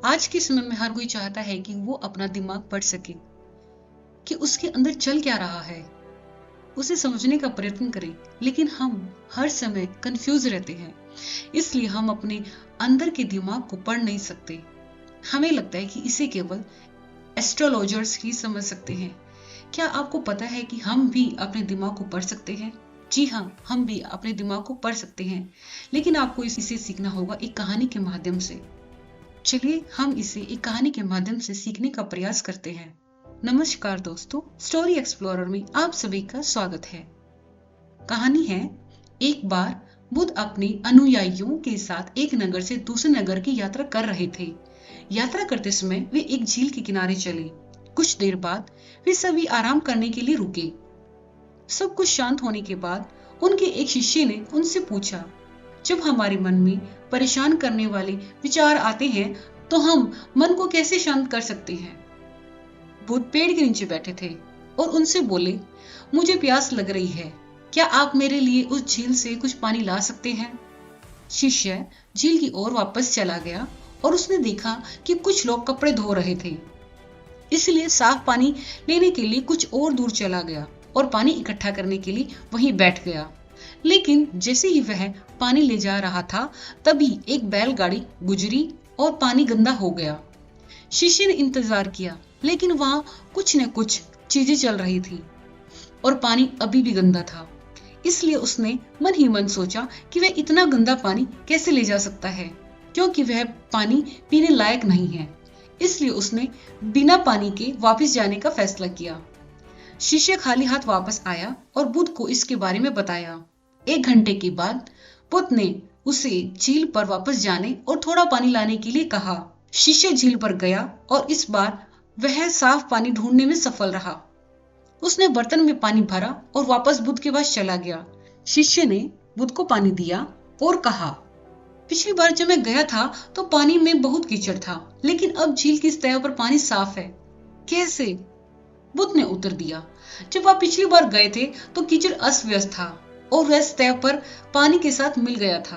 आज के समय में हर कोई चाहता है कि वो अपना दिमाग पढ़ सके, कि उसके अंदर चल क्या रहा है, उसे समझने का प्रयत्न करें। लेकिन हम हर समय कंफ्यूज रहते हैं, इसलिए हम अपने अंदर के दिमाग को पढ़ नहीं सकते। हमें लगता है कि इसे केवल एस्ट्रोलॉजर्स ही समझ सकते हैं। क्या आपको पता है कि हम भी अपने दिमाग को पढ़ सकते हैं? जी हाँ, हम भी अपने दिमाग को पढ़ सकते हैं, लेकिन आपको इसे सीखना होगा एक कहानी के माध्यम से। चलिए हम इसे एक कहानी के माध्यम से सीखने का प्रयास करते हैं। नमस्कार दोस्तों, स्टोरी एक्सप्लोरर में आप सभी का स्वागत है। कहानी है, एक बार बुद्ध अपने अनुयायियों के साथ एक नगर से दूसरे नगर की यात्रा कर रहे थे। यात्रा करते समय वे एक झील के किनारे चले। कुछ देर बाद वे सभी आराम करने के लिए रुके। सब कुछ शांत होने के बाद उनके एक शिष्य ने उनसे पूछा, जब हमारे मन में परेशान करने वाले विचार आते हैं तो हम मन को कैसे शांत कर सकते हैं? बुद्ध पेड़ के नीचे बैठे थे और उनसे बोले, मुझे प्यास लग रही है, क्या आप मेरे लिए उस झील से कुछ पानी ला सकते हैं? शिष्य झील की ओर वापस चला गया और उसने देखा कि कुछ लोग कपड़े धो रहे थे, इसलिए साफ पानी लेने के लिए कुछ और दूर चला गया और पानी इकट्ठा करने के लिए वहीं बैठ गया। लेकिन जैसे ही वह पानी ले जा रहा था, तभी एक बैलगाड़ी गुजरी और पानी गंदा हो गया। शिष्य ने इंतजार किया, लेकिन वहां कुछ न कुछ चीजें चल रही थी और पानी अभी भी गंदा था। इसलिए उसने मन ही मन सोचा कि वह इतना गंदा पानी कैसे ले जा सकता है, क्योंकि वह पानी पीने लायक नहीं है। इसलिए उसने बिना पानी के वापस जाने का फैसला किया। शिष्य खाली हाथ वापस आया और बुद्ध को इसके बारे में बताया। 1 घंटे के बाद बुद्ध ने उसे झील पर वापस जाने और थोड़ा पानी लाने के लिए कहा। शिष्य झील पर गया और इस बार वह साफ पानी ढूंढने में सफल रहा। उसने बर्तन में पानी भरा और वापस बुद्ध के पास चला गया। शिष्य ने बुद्ध को पानी दिया और कहा, पिछली बार जब मैं गया था तो पानी में बहुत कीचड़ था, लेकिन अब झील की सतह पर पानी साफ है, कैसे? बुद्ध ने उत्तर दिया, जब आप पिछली बार गए थे तो कीचड़ अस्त व्यस्त था और वह सतह पर पानी के साथ मिल गया था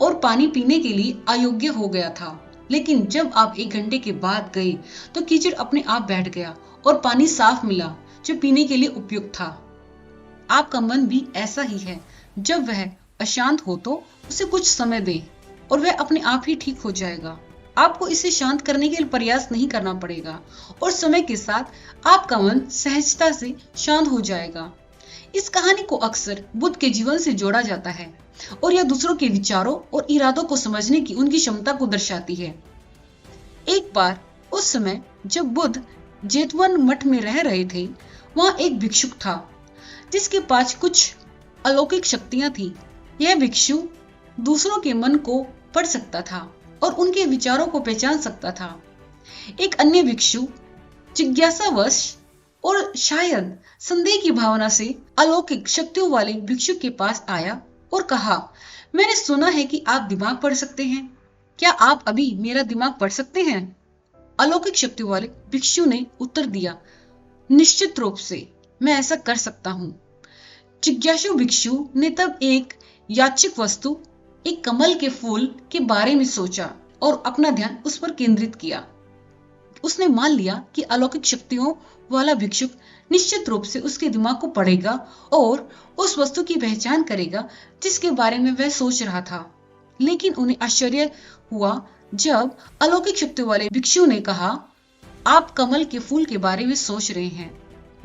और पानी पीने के लिए अयोग्य हो गया था। लेकिन जब आप 1 घंटे के बाद गए तो कीचड़ अपने आप बैठ गया और पानी साफ मिला जो पीने के लिए उपयुक्त था। आपका मन भी ऐसा ही है, जब वह अशांत हो तो उसे कुछ समय दें और वह अपने आप ही ठीक हो जाएगा। आपको इसे शांत करने के लिए प्रयास नहीं करना पड़ेगा और समय के साथ आपका मन सहजता से शांत हो जाएगा। इस कहानी को अक्सर बुद्ध के जीवन से जोड़ा जाता है और यह दूसरों के विचारों और इरादों को समझने की उनकी क्षमता को दर्शाती है। एक बार उस समय जब बुद्ध जेतवन मठ में रह रहे थे, वहां एक भिक्षुक था जिसके पास कुछ अलौकिक शक्तियां थी। यह भिक्षु दूसरों के मन को पढ़ सकता था और उनके विचारों को पहचान सकता था। एक अन्य भिक्षु जिज्ञासावश और शायद संदेह की भावना से अलौकिक शक्तियों वाले भिक्षु के पास आया और कहा, मैंने सुना है कि आप दिमाग पढ़ सकते हैं, क्या आप अभी मेरा दिमाग पढ़ सकते हैं? अलौकिक शक्तियों वाले भिक्षु ने उत्तर दिया, निश्चित रूप से मैं ऐसा कर सकता हूँ। जिज्ञासु भिक्षु ने तब एक यादृच्छिक वस्तु, एक कमल के फूल के बारे में सोचा और अपना ध्यान उस पर केंद्रित किया। उसने मान लिया कि अलौकिक शक्तियों वाला भिक्षुक निश्चित रूप से उसके दिमाग को पढ़ेगा और उस वस्तु की पहचान करेगा जिसके बारे में वह सोच रहा था। लेकिन उन्हें आश्चर्य हुआ जब अलौकिक शक्तियों वाले भिक्षु ने कहा, आप कमल के फूल के बारे में सोच रहे हैं।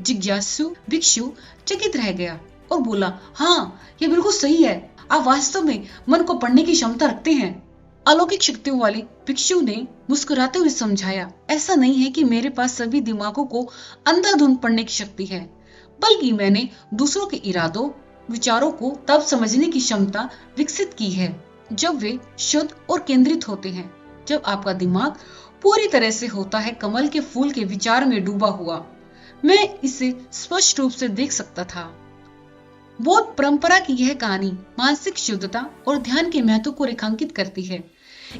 जिज्ञासु भिक्षु चकित रह गया और बोला, हाँ, यह बिल्कुल सही है, आप वास्तव में मन को पढ़ने की क्षमता रखते हैं। अलौकिक शक्तियों वाले भिक्षु ने मुस्कुराते हुए समझाया, ऐसा नहीं है कि मेरे पास सभी दिमागों को अंधाधुंध पढ़ने की शक्ति है, बल्कि मैंने दूसरों के इरादों, विचारों को तब समझने की क्षमता विकसित की है जब वे शुद्ध और केंद्रित होते हैं। जब आपका दिमाग पूरी तरह से होता है कमल के फूल के विचार में डूबा हुआ। मैं इसे स्पष्ट रूप से देख सकता था। बौद्ध परंपरा की यह कहानी मानसिक शुद्धता और ध्यान के महत्व को रेखांकित करती है।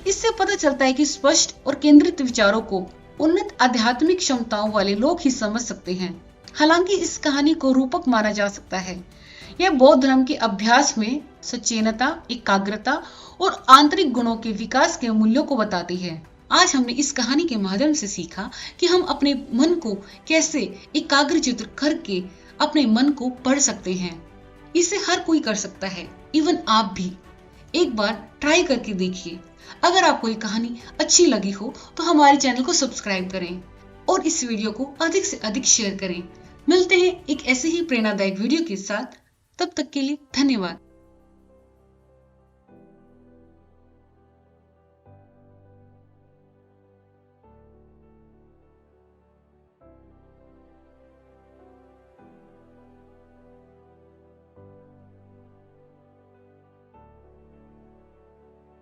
इससे पता चलता है कि स्पष्ट और केंद्रित विचारों को उन्नत आध्यात्मिक क्षमताओं वाले लोग ही समझ सकते हैं। हालांकि इस कहानी को रूपक माना जा सकता है। यह बौद्ध धर्म के अभ्यास में सचेतनता, एकाग्रता और आंतरिक गुणों के विकास के मूल्यों को बताती है। आज हमने इस कहानी के माध्यम से सीखा कि हम अपने मन को कैसे एकाग्रचित्त करके अपने मन को पढ़ सकते हैं। इसे हर कोई कर सकता है, इवन आप भी। एक बार ट्राई करके देखिए। अगर आपको ये कहानी अच्छी लगी हो तो हमारे चैनल को सब्सक्राइब करें और इस वीडियो को अधिक से अधिक शेयर करें। मिलते हैं एक ऐसे ही प्रेरणादायक वीडियो के साथ। तब तक के लिए धन्यवाद।